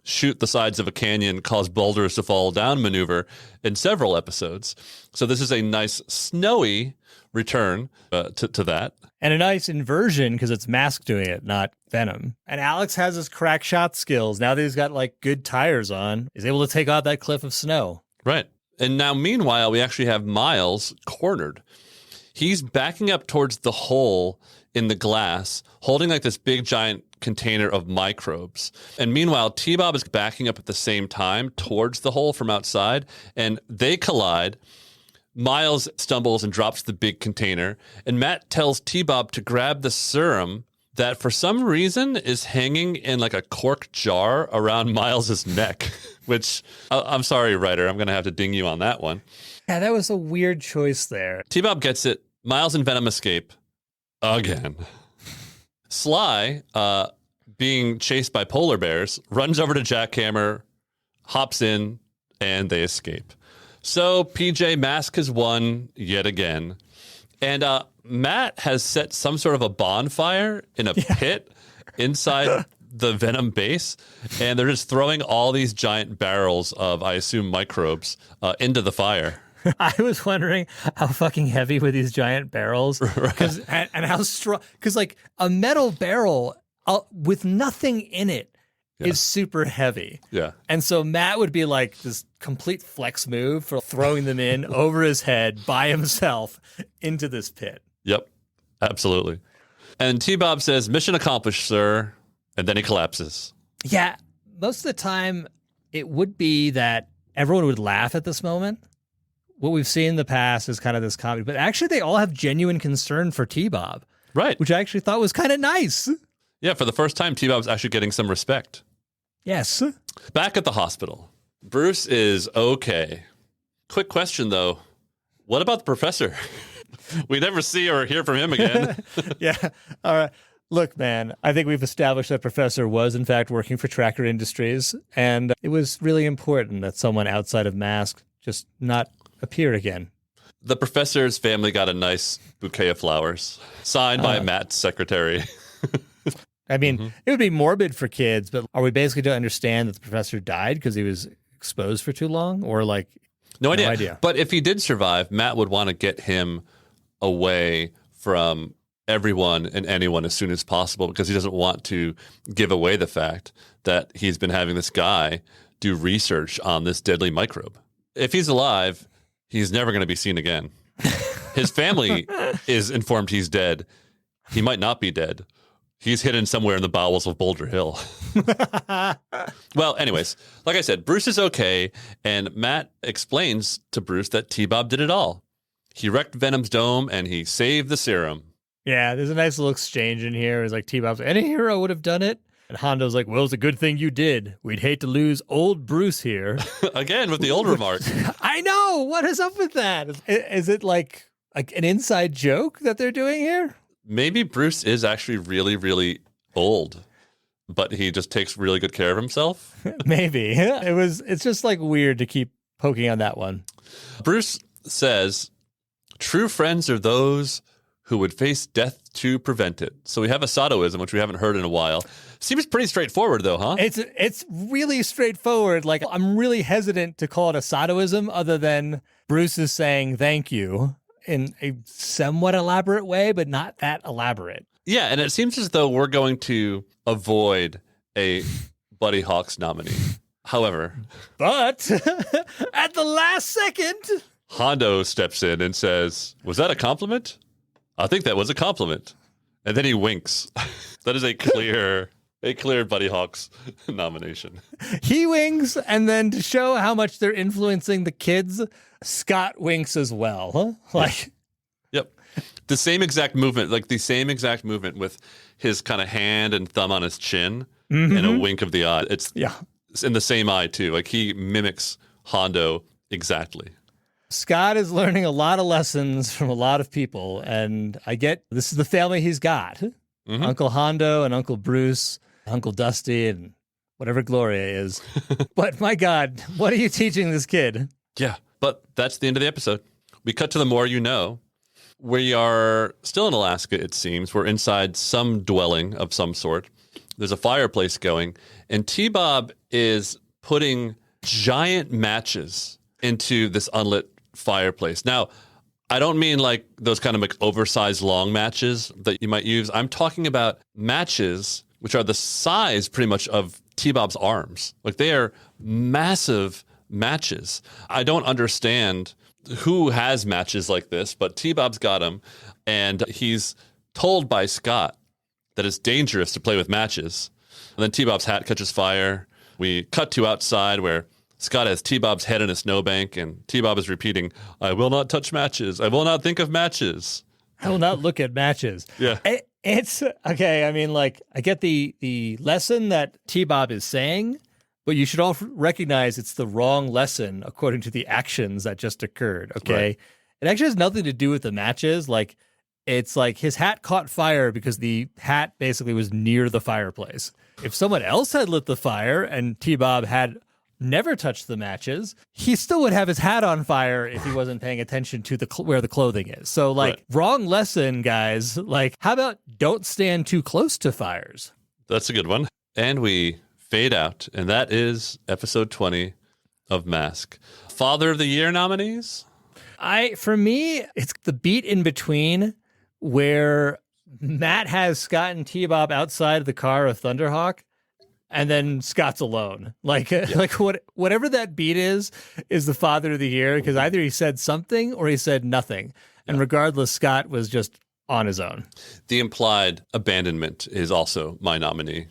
shoot the sides of a canyon, cause boulders to fall down maneuver in several episodes. So this is a nice snowy return to that. And a nice inversion because it's Mask doing it, not Venom. And Alex has his crack shot skills. Now that he's got like good tires on, he's able to take out that cliff of snow. Right. And now, meanwhile, we actually have Miles cornered. He's backing up towards the hole in the glass, holding like this big giant container of microbes. And meanwhile, T-Bob is backing up at the same time towards the hole from outside, and they collide. Miles stumbles and drops the big container, and Matt tells T-Bob to grab the serum that for some reason is hanging in like a cork jar around Miles's neck, which I'm sorry, writer, I'm going to have to ding you on that one. Yeah, that was a weird choice there. T-Bob gets it. Miles and Venom escape again. Sly, being chased by polar bears, runs over to Jackhammer, hops in, and they escape. So PJ Mask has won yet again. And Matt has set some sort of a bonfire in a pit inside the Venom base. And they're just throwing all these giant barrels of, I assume, microbes into the fire. I was wondering how fucking heavy were these giant barrels, and how strong. Because like a metal barrel with nothing in it is super heavy. Yeah. And so Matt would be like this complete flex move for throwing them in over his head by himself into this pit. Yep, absolutely. And T-Bob says, "Mission accomplished, sir." And then he collapses. Yeah, most of the time it would be that everyone would laugh at this moment. What we've seen in the past is kind of this comedy, but actually they all have genuine concern for T-Bob. Right. Which I actually thought was kind of nice. Yeah, for the first time, T-Bob's actually getting some respect. Yes. Back at the hospital, Bruce is okay. Quick question, though. What about the professor? We never see or hear from him again. Yeah. All right. Look, man, I think we've established that Professor was, in fact, working for Tracker Industries, and it was really important that someone outside of Mask just not appear again. The professor's family got a nice bouquet of flowers, signed by Matt's secretary. I mean, it would be morbid for kids, but are we basically to understand that the professor died because he was exposed for too long? Or like, No idea. But if he did survive, Matt would want to get him away from everyone and anyone as soon as possible because he doesn't want to give away the fact that he's been having this guy do research on this deadly microbe. If he's alive, he's never going to be seen again. His family is informed he's dead. He might not be dead. He's hidden somewhere in the bowels of Boulder Hill. Well, anyways, like I said, Bruce is okay, and Matt explains to Bruce that T-Bob did it all. He wrecked Venom's dome, and he saved the serum. Yeah, there's a nice little exchange in here. It's like T-Bob's, any hero would have done it. And Hondo's like, well, it's a good thing you did. We'd hate to lose old Bruce here. Again, with the old remark. I know. What is up with that? Is it like an inside joke that they're doing here? Maybe Bruce is actually really, really old, but he just takes really good care of himself. Maybe. It's just like weird to keep poking on that one. Bruce says, true friends are those who would face death to prevent it. So we have a Satoism, which we haven't heard in a while. Seems pretty straightforward, though, huh? It's really straightforward. Like, I'm really hesitant to call it a Satoism other than Bruce is saying thank you in a somewhat elaborate way, but not that elaborate. Yeah, and it seems as though we're going to avoid a Buddy Hawks nominee. However... But at the last second... Hondo steps in and says, was that a compliment? I think that was a compliment. And then he winks. That is a clear Buddy Hawks nomination. He winks, and then to show how much they're influencing the kids, Scott winks as well. Huh? Like, yep. The same exact movement with his kind of hand and thumb on his chin and a wink of the eye. It's in the same eye, too. Like, he mimics Hondo exactly. Scott is learning a lot of lessons from a lot of people, and I get this is the family he's got. Uncle Hondo and Uncle Bruce, Uncle Dusty, and whatever Gloria is. But my God, what are you teaching this kid? Yeah, but that's the end of the episode. We cut to the more you know. We are still in Alaska, it seems. We're inside some dwelling of some sort. There's a fireplace going, and T-Bob is putting giant matches into this unlit fireplace. Now, I don't mean like those kind of like oversized long matches that you might use. I'm talking about matches which are the size pretty much of T-Bob's arms. Like, they are massive matches. I don't understand who has matches like this, but T-Bob's got them, and he's told by Scott that it's dangerous to play with matches. And then T-Bob's hat catches fire. We cut to outside where Scott has T-Bob's head in a snowbank, and T-Bob is repeating, I will not touch matches. I will not think of matches. I will not look at matches. Yeah. It's okay. I mean, like, I get the lesson that T-Bob is saying, but you should all recognize it's the wrong lesson according to the actions that just occurred. Okay. Right. It actually has nothing to do with the matches. Like, it's like his hat caught fire because the hat basically was near the fireplace. If someone else had lit the fire and T-Bob had never touched the matches, he still would have his hat on fire if he wasn't paying attention to where the clothing is. So, like, wrong lesson, guys. Like, how about don't stand too close to fires? That's a good one. And we fade out, and that is episode 20 of Mask. Father of the Year nominees? For me, it's the beat in between where Matt has Scott and T-Bob outside of the car of Thunderhawk, and then Scott's alone. Like, whatever that beat is the Father of the Year, because either he said something or he said nothing. And regardless, Scott was just on his own. The implied abandonment is also my nominee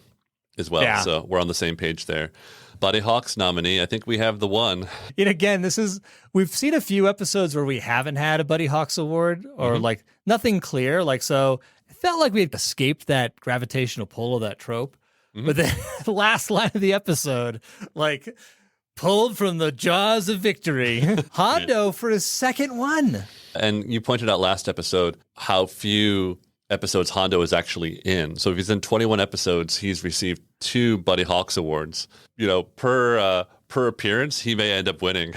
as well. Yeah. So we're on the same page there. Buddy Hawks nominee, I think we have the one. And again, we've seen a few episodes where we haven't had a Buddy Hawks award or like nothing clear. Like, so it felt like we had escaped that gravitational pull of that trope. But then the last line of the episode, like, pulled from the jaws of victory. Hondo for his second one. And you pointed out last episode how few episodes Hondo is actually in. So if he's in 21 episodes, he's received 2 Buddy Hawks awards. You know, per appearance, he may end up winning.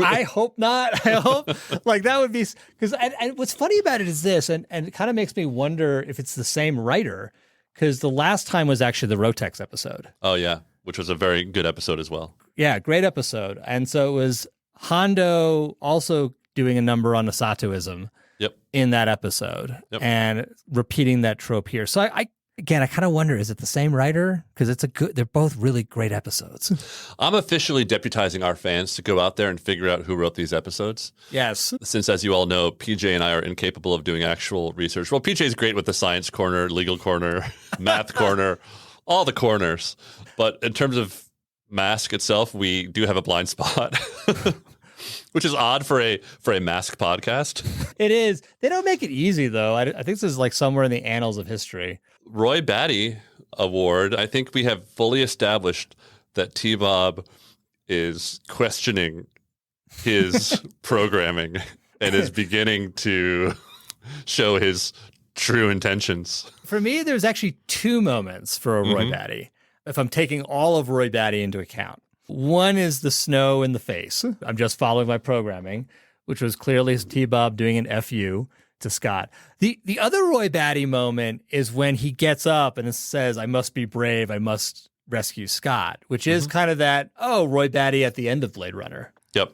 I hope not. I hope, like, that would be, because and what's funny about it is this, and it kind of makes me wonder if it's the same writer. Because the last time was actually the Rotex episode. Oh, yeah, which was a very good episode as well. Yeah, great episode. And so it was Hondo also doing a number on the Satoism in that episode and repeating that trope here. So I again, I kind of wonder, is it the same writer? Because they're both really great episodes. I'm officially deputizing our fans to go out there and figure out who wrote these episodes. Yes. Since, as you all know, PJ and I are incapable of doing actual research. Well, PJ's great with the science corner, legal corner, math corner, all the corners. But in terms of Mask itself, we do have a blind spot. Which is odd for a Mask podcast. It is. They don't make it easy, though. I think this is like somewhere in the annals of history. Roy Batty Award. I think we have fully established that T-Bob is questioning his programming and is beginning to show his true intentions. For me, there's actually two moments for a Roy Batty, if I'm taking all of Roy Batty into account. One is the snow in the face. I'm just following my programming, which was clearly T-Bob doing an FU to Scott. The other Roy Batty moment is when he gets up and says, I must be brave, I must rescue Scott, which is kind of that, Roy Batty at the end of Blade Runner. Yep.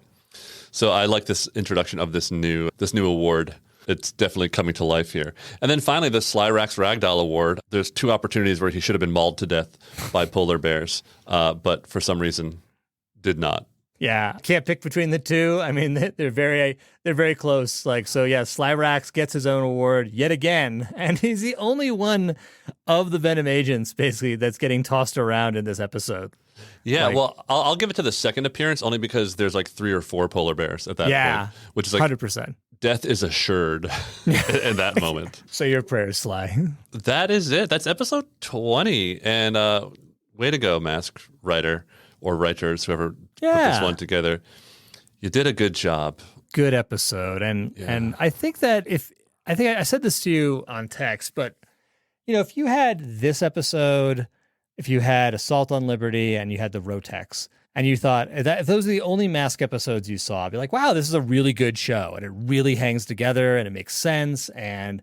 So I like this introduction of this new award. It's definitely coming to life here. And then finally, the Slyrax Ragdoll Award. There's two opportunities where he should have been mauled to death by polar bears, but for some reason did not. Yeah, can't pick between the two. I mean, they're very close. Like, so yeah, Slyrax gets his own award yet again, and he's the only one of the Venom agents basically that's getting tossed around in this episode. Yeah, well, I'll give it to the second appearance only because there's like 3 or 4 polar bears at that point, which is like 100%. Death is assured in that moment. So your prayers, Sly. That is it. That's episode 20, and way to go, Mask writer or writers, whoever put this one together. You did a good job. Good episode, and I think that I said this to you on text, but if you had this episode, if you had Assault on Liberty, and you had the Rotex, and you thought that if those are the only Mask episodes you saw, I'd be like, wow, this is a really good show, and it really hangs together, and it makes sense, and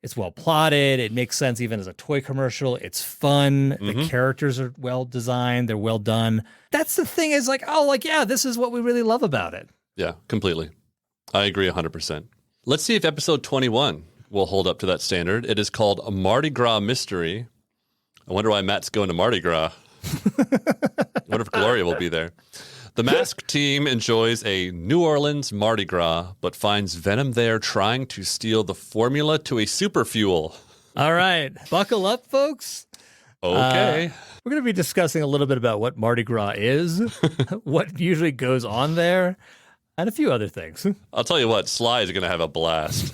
it's well plotted. It makes sense even as a toy commercial. It's fun. The characters are well designed. They're well done. That's the thing is like, this is what we really love about it. Yeah, completely. I agree 100%. Let's see if episode 21 will hold up to that standard. It is called A Mardi Gras Mystery. I wonder why Matt's going to Mardi Gras. I wonder if Gloria will be there. The Mask team enjoys a New Orleans Mardi Gras, but finds Venom there trying to steal the formula to a super fuel. All right. Buckle up, folks. Okay. We're going to be discussing a little bit about what Mardi Gras is, what usually goes on there, and a few other things. I'll tell you what, Sly is going to have a blast.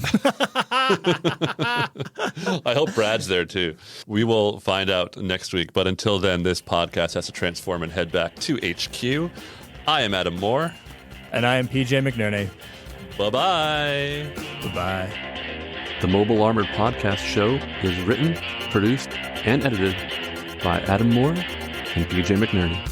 I hope Brad's there too. We will find out next week, but until then, this podcast has to transform and head back to HQ. I am Adam Moore. And I am PJ McNerney. Bye-bye. Goodbye. The Mobile Armored Podcast Show is written, produced, and edited by Adam Moore and PJ McNerney.